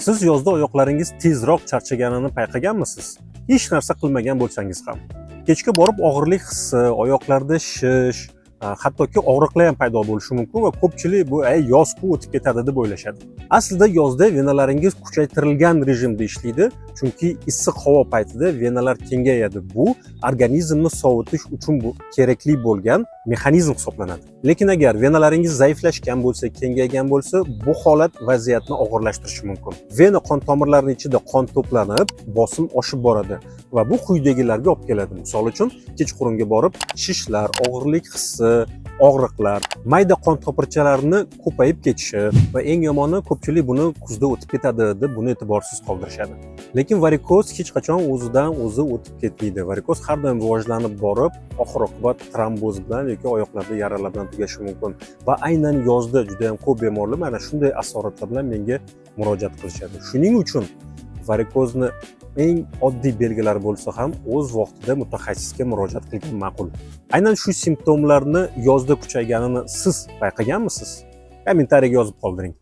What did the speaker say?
Siz yozda oyoqlaringiz tezroq charchaganini payqaganmisiz? Hech narsa qilmagan bo'lsangiz ham. Kechga borib og'irlik hissi, oyoqlarda shish, hattoki og'riqlar ham paydo bo'lishi mumkin va ko'pchilik bu yoz-ku o'tib ketadi deb o'ylashadi. Aslida yozda venalaringiz kuchaytirilgan rejimda ishlaydi, chunki issiq havo paytida venalar kengayadi. Bu organizmni sovutish uchun kerakli bo'lgan mexanizm hisoblanadi. Lekin agar venalaringiz zaiflashgan bo'lsa, kengaygan bo'lsa, bu holat vaziyatni og'irlashtirishi mumkin. Vena qon tomirlarining ichida qon to'planib, bosim oshib boradi va bu quyidagilarga olib keladi. Misol uchun, kechqurunga borib shishlar, og'irlik hissi, og'riqlar, mayda qon to'pirchalarini ko'payib ketishi va eng yomoni ko'pchilik buni kuzda o'tib ketadi deb buni e'tiborsiz qoldirishadi. Lekin varikoz hech qachon o'zidan o'zi o'tib ketmaydi. Varikoz har doim rivojlanib borib, oxir-oqibat tromboz bilan yoki oyoqlarda yaralar bilan tugashi mumkin. Va aynan yozda juda ham ko'p bemorlar mana shunday asoratlar bilan menga murojaat qilishadi. Shuning uchun varikozni eng oddiy belgilar bo'lsa ham o'z vaqtida mutaxassisga murojaat qilgan ma'qul. Aynan shu simptomlarni yozda kuchayganini siz payqaganmisiz? Kommentariyaga yozib qoldiring.